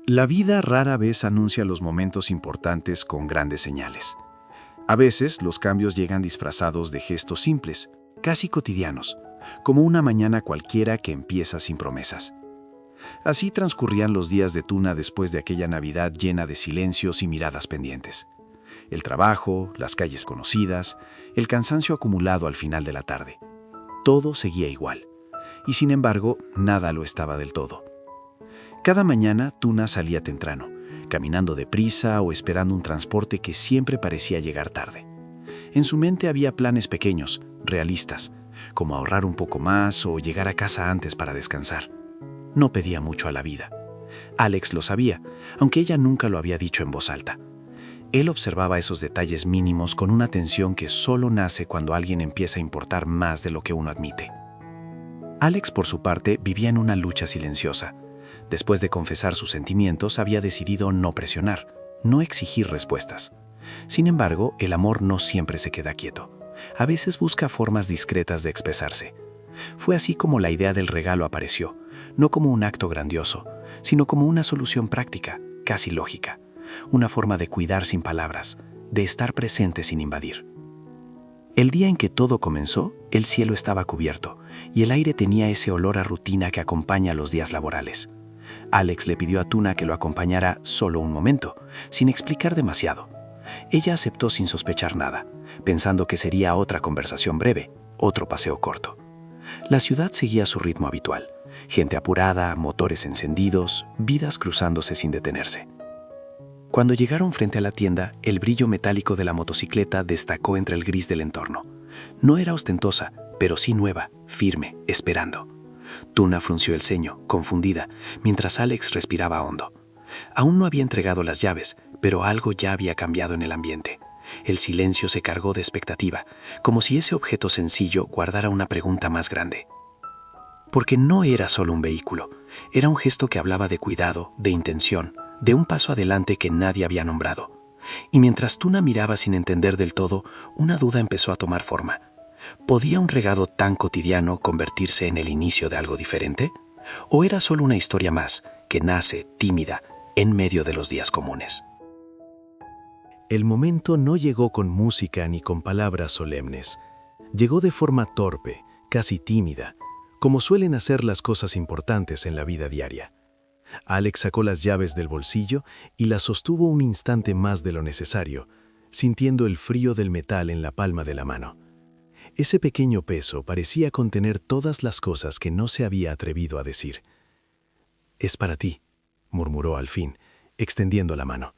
La vida rara vez anuncia los momentos importantes con grandes señales. A veces los cambios llegan disfrazados de gestos simples, casi cotidianos, como una mañana cualquiera que empieza sin promesas. Así transcurrían los días de Tuna después de aquella Navidad llena de silencios y miradas pendientes. El trabajo, las calles conocidas, el cansancio acumulado al final de la tarde. Todo seguía igual, y sin embargo, nada lo estaba del todo. Cada mañana Tuna salía temprano, caminando deprisa o esperando un transporte que siempre parecía llegar tarde. En su mente había planes pequeños, realistas, como ahorrar un poco más o llegar a casa antes para descansar. No pedía mucho a la vida. Alex lo sabía, aunque ella nunca lo había dicho en voz alta. Él observaba esos detalles mínimos con una atención que solo nace cuando alguien empieza a importar más de lo que uno admite. Alex, por su parte, vivía en una lucha silenciosa. Después de confesar sus sentimientos, había decidido no presionar, no exigir respuestas. Sin embargo, el amor no siempre se queda quieto. A veces busca formas discretas de expresarse. Fue así como la idea del regalo apareció, no como un acto grandioso, sino como una solución práctica, casi lógica. Una forma de cuidar sin palabras, de estar presente sin invadir. El día en que todo comenzó, el cielo estaba cubierto y el aire tenía ese olor a rutina que acompaña los días laborales. Alex le pidió a Tuna que lo acompañara solo un momento, sin explicar demasiado. Ella aceptó sin sospechar nada, pensando que sería otra conversación breve, otro paseo corto. La ciudad seguía su ritmo habitual, gente apurada, motores encendidos, vidas cruzándose sin detenerse. Cuando llegaron frente a la tienda, el brillo metálico de la motocicleta destacó entre el gris del entorno. No era ostentosa, pero sí nueva, firme, esperando. Tuna frunció el ceño, confundida, mientras Alex respiraba hondo. Aún no había entregado las llaves, pero algo ya había cambiado en el ambiente. El silencio se cargó de expectativa, como si ese objeto sencillo guardara una pregunta más grande. Porque no era solo un vehículo, era un gesto que hablaba de cuidado, de intención, de un paso adelante que nadie había nombrado. Y mientras Tuna miraba sin entender del todo, una duda empezó a tomar forma. ¿Podía un regalo tan cotidiano convertirse en el inicio de algo diferente? ¿O era solo una historia más, que nace, tímida, en medio de los días comunes? El momento no llegó con música ni con palabras solemnes. Llegó de forma torpe, casi tímida, como suelen hacer las cosas importantes en la vida diaria. Alex sacó las llaves del bolsillo y las sostuvo un instante más de lo necesario, sintiendo el frío del metal en la palma de la mano. Ese pequeño peso parecía contener todas las cosas que no se había atrevido a decir. «Es para ti», murmuró al fin, extendiendo la mano.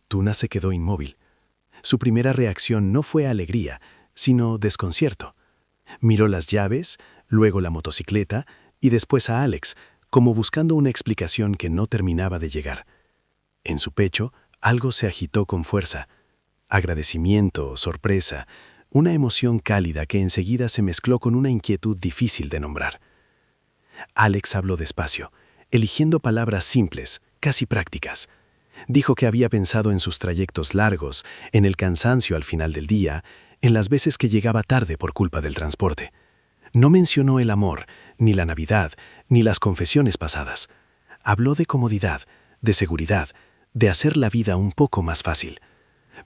Tuna se quedó inmóvil. Su primera reacción no fue alegría, sino desconcierto. Miró las llaves, luego la motocicleta y después a Alex, como buscando una explicación que no terminaba de llegar. En su pecho, algo se agitó con fuerza. Agradecimiento, sorpresa, una emoción cálida que enseguida se mezcló con una inquietud difícil de nombrar. Alex habló despacio, eligiendo palabras simples, casi prácticas. Dijo que había pensado en sus trayectos largos, en el cansancio al final del día, en las veces que llegaba tarde por culpa del transporte. No mencionó el amor, ni la Navidad, ni las confesiones pasadas. Habló de comodidad, de seguridad, de hacer la vida un poco más fácil.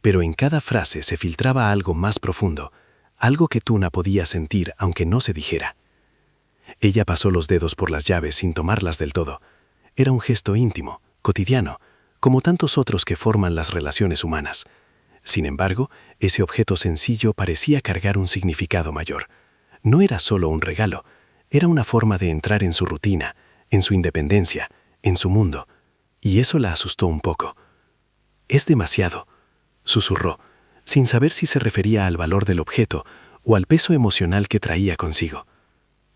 Pero en cada frase se filtraba algo más profundo, algo que Tuna podía sentir aunque no se dijera. Ella pasó los dedos por las llaves sin tomarlas del todo. Era un gesto íntimo, cotidiano, como tantos otros que forman las relaciones humanas. Sin embargo, ese objeto sencillo parecía cargar un significado mayor. No era solo un regalo, era una forma de entrar en su rutina, en su independencia, en su mundo, y eso la asustó un poco. «Es demasiado», susurró, sin saber si se refería al valor del objeto o al peso emocional que traía consigo.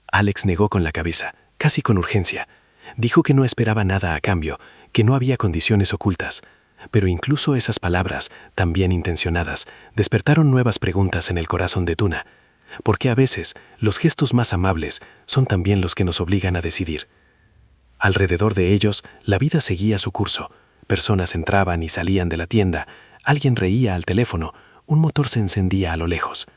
Alex negó con la cabeza, casi con urgencia. Dijo que no esperaba nada a cambio, que no había condiciones ocultas, pero incluso esas palabras, tan bien intencionadas, despertaron nuevas preguntas en el corazón de Tuna, porque a veces los gestos más amables son también los que nos obligan a decidir. Alrededor de ellos, la vida seguía su curso. Personas entraban y salían de la tienda, alguien reía al teléfono, un motor se encendía a lo lejos.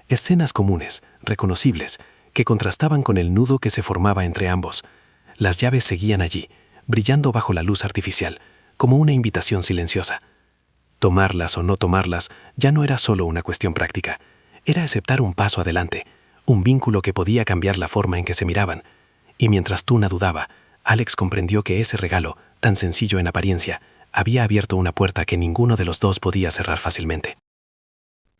Escenas comunes, reconocibles, que contrastaban con el nudo que se formaba entre ambos. Las llaves seguían allí, brillando bajo la luz artificial, como una invitación silenciosa. Tomarlas o no tomarlas ya no era solo una cuestión práctica, era aceptar un paso adelante, un vínculo que podía cambiar la forma en que se miraban. Y mientras Tuna dudaba, Alex comprendió que ese regalo, tan sencillo en apariencia, había abierto una puerta que ninguno de los dos podía cerrar fácilmente.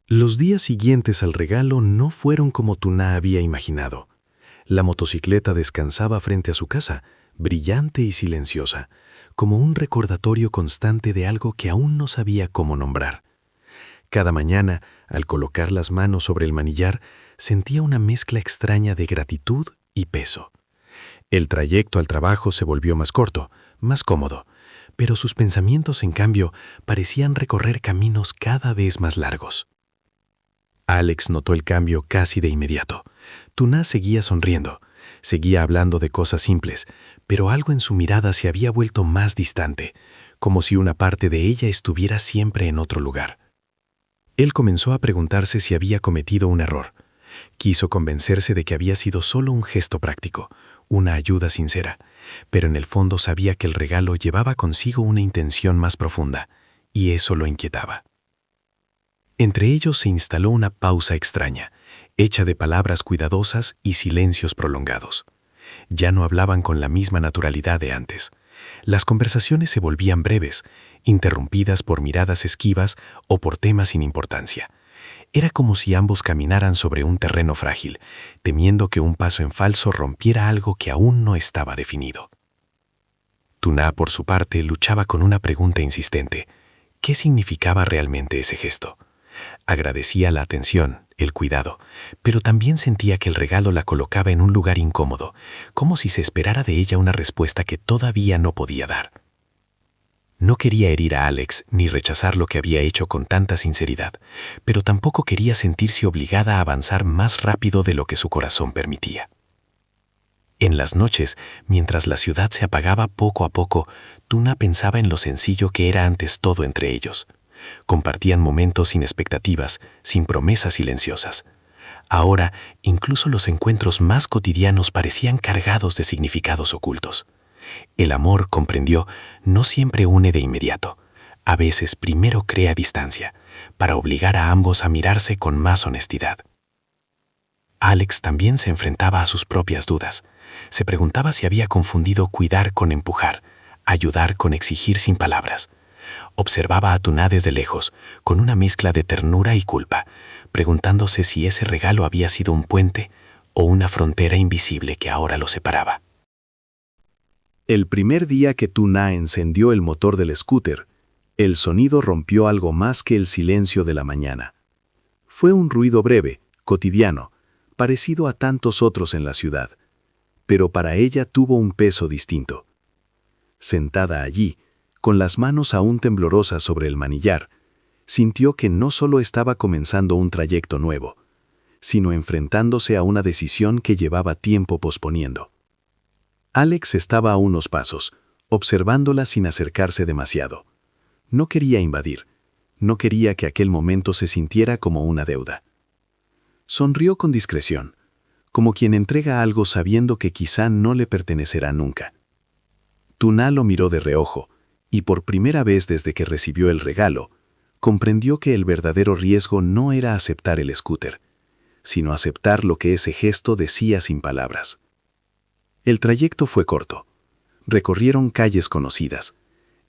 Los días siguientes al regalo no fueron como Tuna había imaginado. La motocicleta descansaba frente a su casa, brillante y silenciosa, como un recordatorio constante de algo que aún no sabía cómo nombrar. Cada mañana, al colocar las manos sobre el manillar, sentía una mezcla extraña de gratitud y peso. El trayecto al trabajo se volvió más corto, más cómodo, pero sus pensamientos, en cambio, parecían recorrer caminos cada vez más largos. Alex notó el cambio casi de inmediato. Tuna seguía sonriendo, seguía hablando de cosas simples, pero algo en su mirada se había vuelto más distante, como si una parte de ella estuviera siempre en otro lugar. Él comenzó a preguntarse si había cometido un error. Quiso convencerse de que había sido solo un gesto práctico, una ayuda sincera, pero en el fondo sabía que el regalo llevaba consigo una intención más profunda, y eso lo inquietaba. Entre ellos se instaló una pausa extraña, hecha de palabras cuidadosas y silencios prolongados. Ya no hablaban con la misma naturalidad de antes. Las conversaciones se volvían breves, interrumpidas por miradas esquivas o por temas sin importancia. Era como si ambos caminaran sobre un terreno frágil, temiendo que un paso en falso rompiera algo que aún no estaba definido. Tuna, por su parte, luchaba con una pregunta insistente. ¿Qué significaba realmente ese gesto? Agradecía la atención, el cuidado, pero también sentía que el regalo la colocaba en un lugar incómodo, como si se esperara de ella una respuesta que todavía no podía dar. No quería herir a Alex ni rechazar lo que había hecho con tanta sinceridad, pero tampoco quería sentirse obligada a avanzar más rápido de lo que su corazón permitía. En las noches, mientras la ciudad se apagaba poco a poco, Tuna pensaba en lo sencillo que era antes todo entre ellos. Compartían momentos sin expectativas, sin promesas silenciosas. Ahora, incluso los encuentros más cotidianos parecían cargados de significados ocultos. El amor, comprendió, no siempre une de inmediato. A veces primero crea distancia, para obligar a ambos a mirarse con más honestidad. Alex también se enfrentaba a sus propias dudas. Se preguntaba si había confundido cuidar con empujar, ayudar con exigir sin palabras. Observaba a Tuna desde lejos, con una mezcla de ternura y culpa, preguntándose si ese regalo había sido un puente o una frontera invisible que ahora lo separaba. El primer día que Tuna encendió el motor del scooter, el sonido rompió algo más que el silencio de la mañana. Fue un ruido breve, cotidiano, parecido a tantos otros en la ciudad, pero para ella tuvo un peso distinto. Sentada allí, con las manos aún temblorosas sobre el manillar, sintió que no solo estaba comenzando un trayecto nuevo, sino enfrentándose a una decisión que llevaba tiempo posponiendo. Alex estaba a unos pasos, observándola sin acercarse demasiado. No quería invadir, no quería que aquel momento se sintiera como una deuda. Sonrió con discreción, como quien entrega algo sabiendo que quizá no le pertenecerá nunca. Tuna lo miró de reojo, y por primera vez desde que recibió el regalo, comprendió que el verdadero riesgo no era aceptar el scooter, sino aceptar lo que ese gesto decía sin palabras. El trayecto fue corto. Recorrieron calles conocidas,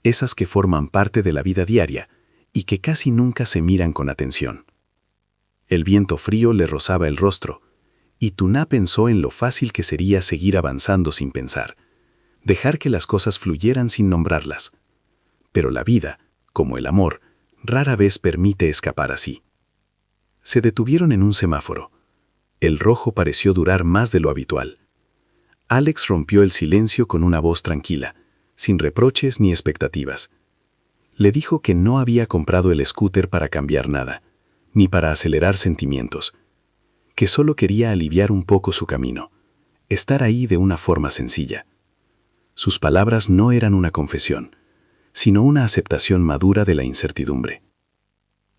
esas que forman parte de la vida diaria y que casi nunca se miran con atención. El viento frío le rozaba el rostro, y Tuna pensó en lo fácil que sería seguir avanzando sin pensar, dejar que las cosas fluyeran sin nombrarlas. Pero la vida, como el amor, rara vez permite escapar así. Se detuvieron en un semáforo. El rojo pareció durar más de lo habitual. Alex rompió el silencio con una voz tranquila, sin reproches ni expectativas. Le dijo que no había comprado el scooter para cambiar nada, ni para acelerar sentimientos, que solo quería aliviar un poco su camino, estar ahí de una forma sencilla. Sus palabras no eran una confesión, sino una aceptación madura de la incertidumbre.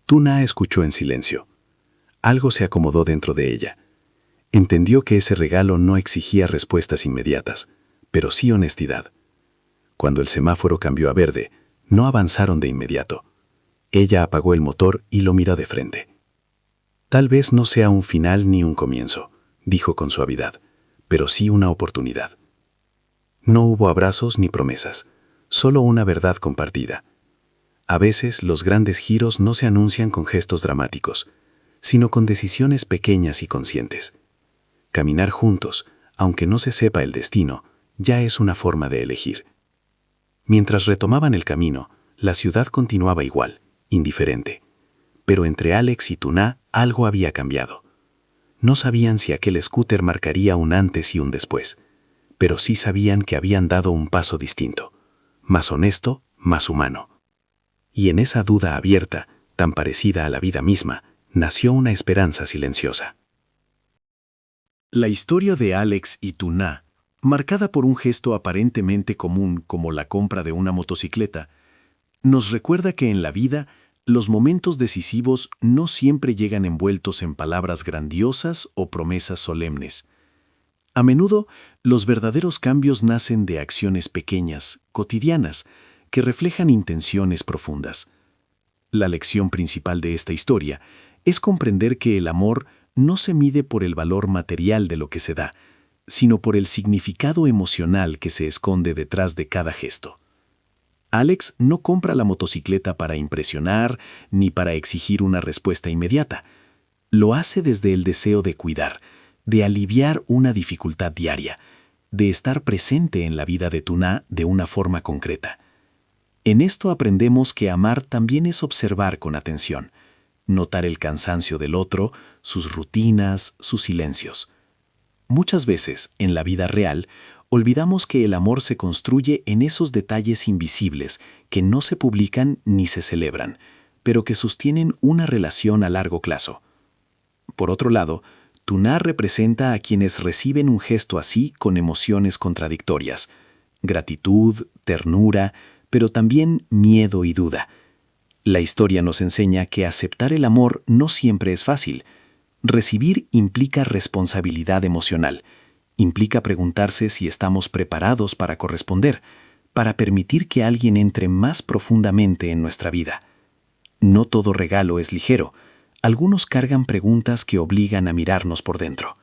Tuna escuchó en silencio. Algo se acomodó dentro de ella. Entendió que ese regalo no exigía respuestas inmediatas, pero sí honestidad. Cuando el semáforo cambió a verde, no avanzaron de inmediato. Ella apagó el motor y lo miró de frente. Tal vez no sea un final ni un comienzo, dijo con suavidad, pero sí una oportunidad. No hubo abrazos ni promesas, solo una verdad compartida. A veces los grandes giros no se anuncian con gestos dramáticos, sino con decisiones pequeñas y conscientes. Caminar juntos, aunque no se sepa el destino, ya es una forma de elegir. Mientras retomaban el camino, la ciudad continuaba igual, indiferente. Pero entre Alex y Tuná algo había cambiado. No sabían si aquel scooter marcaría un antes y un después, pero sí sabían que habían dado un paso distinto, más honesto, más humano. Y en esa duda abierta, tan parecida a la vida misma, nació una esperanza silenciosa. La historia de Alex y Tuná, marcada por un gesto aparentemente común como la compra de una motocicleta, nos recuerda que en la vida los momentos decisivos no siempre llegan envueltos en palabras grandiosas o promesas solemnes. A menudo, los verdaderos cambios nacen de acciones pequeñas, cotidianas, que reflejan intenciones profundas. La lección principal de esta historia es comprender que el amor no se mide por el valor material de lo que se da, sino por el significado emocional que se esconde detrás de cada gesto. Alex no compra la motocicleta para impresionar ni para exigir una respuesta inmediata. Lo hace desde el deseo de cuidar, de aliviar una dificultad diaria, de estar presente en la vida de Tuná de una forma concreta. En esto aprendemos que amar también es observar con atención, notar el cansancio del otro, sus rutinas, sus silencios. Muchas veces, en la vida real, olvidamos que el amor se construye en esos detalles invisibles que no se publican ni se celebran, pero que sostienen una relación a largo plazo. Por otro lado, Tuná representa a quienes reciben un gesto así con emociones contradictorias: gratitud, ternura, pero también miedo y duda. La historia nos enseña que aceptar el amor no siempre es fácil. Recibir implica responsabilidad emocional. Implica preguntarse si estamos preparados para corresponder, para permitir que alguien entre más profundamente en nuestra vida. No todo regalo es ligero. Algunos cargan preguntas que obligan a mirarnos por dentro.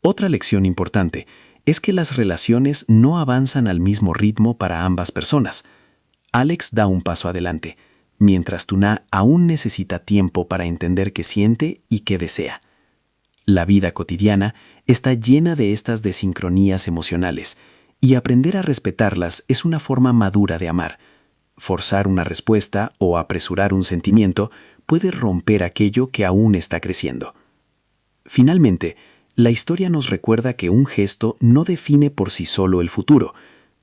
Otra lección importante es que las relaciones no avanzan al mismo ritmo para ambas personas. Alex da un paso adelante, mientras Tuná aún necesita tiempo para entender qué siente y qué desea. La vida cotidiana está llena de estas desincronías emocionales, y aprender a respetarlas es una forma madura de amar. Forzar una respuesta o apresurar un sentimiento puede romper aquello que aún está creciendo. Finalmente, la historia nos recuerda que un gesto no define por sí solo el futuro,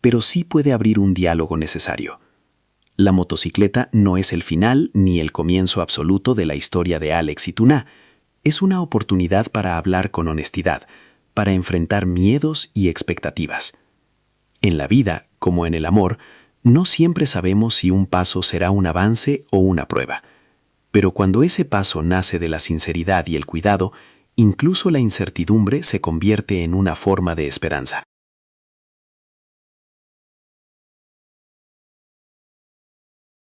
pero sí puede abrir un diálogo necesario. La motocicleta no es el final ni el comienzo absoluto de la historia de Alex y Tuná. Es una oportunidad para hablar con honestidad, para enfrentar miedos y expectativas. En la vida, como en el amor, no siempre sabemos si un paso será un avance o una prueba. Pero cuando ese paso nace de la sinceridad y el cuidado, incluso la incertidumbre se convierte en una forma de esperanza.